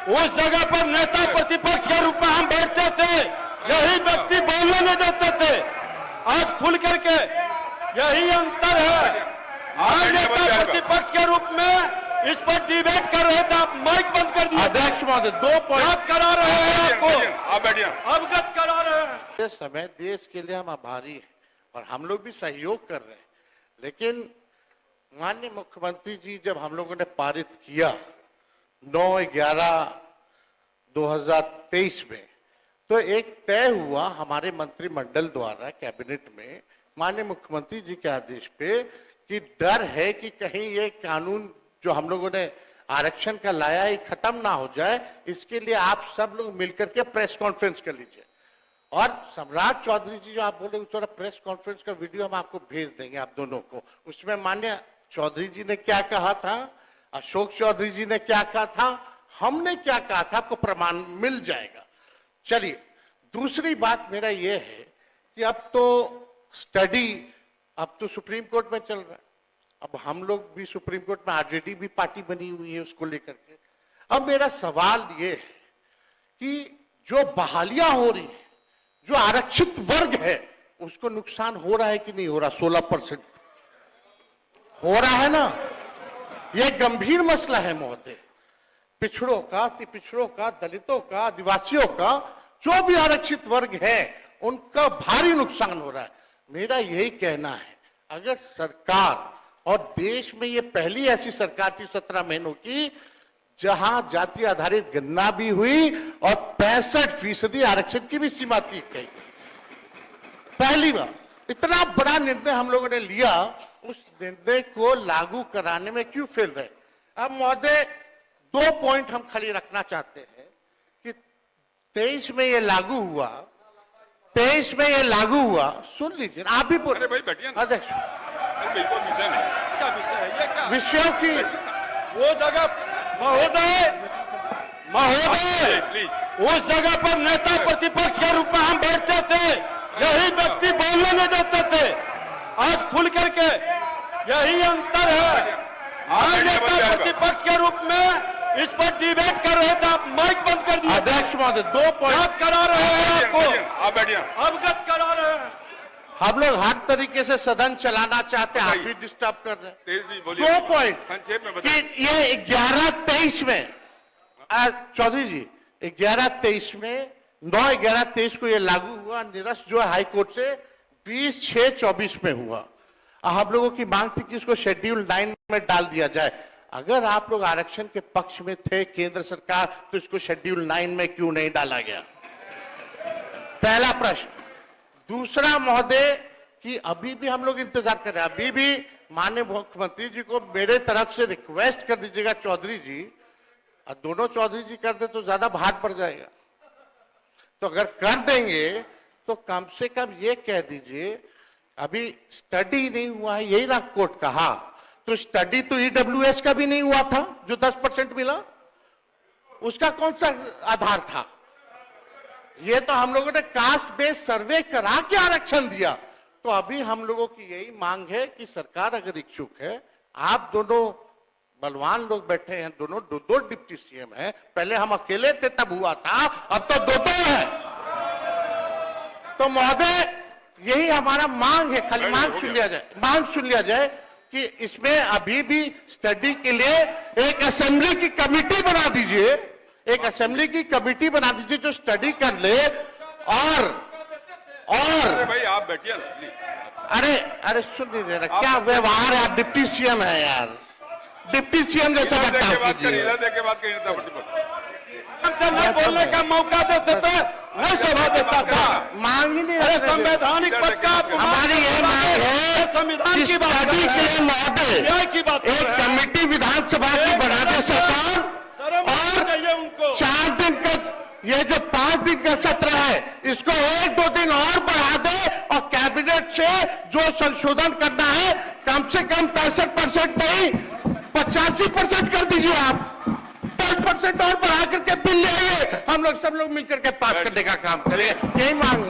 उस जगह पर नेता प्रतिपक्ष के रूप में हम बैठते थे, यही व्यक्ति बोलने नहीं देते थे। आज खुल करके यही अंतर है। आज नेता प्रतिपक्ष के रूप में इस पर डिबेट कर रहे थे, आप माइक बंद कर दिए। अध्यक्ष महोदय 2 पॉइंट करा रहे हैं, आपको आप बैठिए, अवगत करा रहे हैं। इस समय देश के लिए हम आभारी हैं और हम लोग भी सहयोग कर रहे हैं, लेकिन माननीय मुख्यमंत्री जी जब हम लोगों ने पारित किया 9/11/2023 में, तो एक तय हुआ हमारे मंत्रिमंडल द्वारा कैबिनेट में माननीय मुख्यमंत्री जी के आदेश पे कि डर है कि कहीं ये कानून जो हम लोगों ने आरक्षण का लाया है खत्म ना हो जाए, इसके लिए आप सब लोग मिलकर के प्रेस कॉन्फ्रेंस कर लीजिए। और सम्राट चौधरी जी जो आप बोले थोड़ा प्रेस कॉन्फ्रेंस का वीडियो हम आपको भेज देंगे आप दोनों को। उसमें माननीय चौधरी जी ने क्या कहा था, अशोक चौधरी जी ने क्या कहा था, हमने क्या कहा था, आपको प्रमाण मिल जाएगा। चलिए, दूसरी बात मेरा यह है कि अब तो स्टडी अब तो सुप्रीम कोर्ट में चल रहा है। अब हम लोग भी सुप्रीम कोर्ट में आरजेडी भी पार्टी बनी हुई है उसको लेकर के। अब मेरा सवाल ये है कि जो बहालियां हो रही है, जो आरक्षित वर्ग है, उसको नुकसान हो रहा है कि नहीं हो रहा? 16% हो रहा है ना। यह गंभीर मसला है महोदय। पिछड़ों का, अति पिछड़ों का, दलितों का, आदिवासियों का, जो भी आरक्षित वर्ग है उनका भारी नुकसान हो रहा है। मेरा यही कहना है, अगर सरकार, और देश में ये पहली ऐसी सरकार थी 17 महीनों की जहां जाति आधारित गणना भी हुई और 65% आरक्षण की भी सीमा थी गई। पहली बार इतना बड़ा निर्णय हम लोगों ने लिया, उस निर्णय को लागू कराने में क्यों फेल रहे? अब महोदय 2 पॉइंट हम खाली रखना चाहते हैं कि 23 में ये लागू हुआ, 23 में ये लागू हुआ। सुन लीजिए, आप भी बोल। अध्यक्ष, इसका विषय है ये क्या? विषयों की वो जगह महोदय उस जगह पर नेता प्रतिपक्ष के रूप में हम बैठते थे, यही व्यक्ति बोलने नहीं देते थे। आज खुल करके यही अंतर है। आज नेता प्रतिपक्ष के रूप में इस पर डिबेट कर रहे थे, आप माइक बंद कर दिए। अध्यक्ष महोदय 2 पॉइंट करा रहे हैं, आपको आप बैठिए, अवगत करा रहे हैं। हम लोग हर तरीके से सदन चलाना चाहते हैं, आप भी डिस्टर्ब कर रहे हैं। 2 पॉइंट कि ये 11/23 में चौधरी जी 11/23 में 9/11/23 को ये लागू हुआ। निरस्त जो हाई कोर्ट से 20/6/24 में हुआ। हम लोगों की मांग थी कि इसको शेड्यूल 9 में डाल दिया जाए। अगर आप लोग आरक्षण के पक्ष में थे केंद्र सरकार, तो इसको शेड्यूल 9 में क्यों नहीं डाला गया? पहला प्रश्न। दूसरा महोदय कि अभी भी हम लोग इंतजार कर रहे हैं। अभी भी माननीय मुख्यमंत्री जी को मेरे तरफ से रिक्वेस्ट कर दीजिएगा चौधरी जी, और दोनों चौधरी जी कर दे तो ज्यादा भार पड़ जाएगा। तो अगर कर देंगे तो कम से कम ये कह दीजिए, अभी स्टडी नहीं हुआ है, यही ना कोर्ट कहा, तो स्टडी तो ईडब्ल्यूएस का भी नहीं हुआ था जो 10% मिला, उसका कौन सा आधार था? ये तो हम लोगों ने कास्ट बेस्ड सर्वे करा के आरक्षण दिया। तो अभी हम लोगों की यही मांग है कि सरकार अगर इच्छुक है, आप दोनों बलवान लोग बैठे हैं, दोनों 2 डिप्टी सीएम हैं, पहले हम अकेले थे तब हुआ था, अब तो 2 है। तो महोदय यही हमारा मांग है, खाली मांग सुन लिया जाए कि इसमें अभी भी स्टडी के लिए एक असेंबली की कमेटी बना दीजिए, एक असेंबली की कमेटी बना दीजिए जो स्टडी कर ले। और भाई आप बैठिए। अरे सुन लीजिए ना, क्या व्यवहार है? आप डिप्टी सीएम है यार, डिप्टी सीएम जैसा बर्ताव कीजिए। बोलने का मौका देते थे, नहीं सभा देता था। मांग ही नहीं। अरे संवैधानिक पद का हमारी ये मांग है, संविधान की बात स्टडी के लिए महोदय की बात एक कमेटी विधानसभा की बना दे सरकार, और चाहिए उनको 4 दिन का ये जो 5 दिन का सत्र है इसको 1-2 दिन और बढ़ा दे, और कैबिनेट से जो संशोधन करना है कम से कम 65% नहीं 85% कर दीजिए। आप 10% और बढ़ा करके बिल ले आइए, हम लोग सब लोग मिलकर के पास करने का काम करेंगे। यही मांग।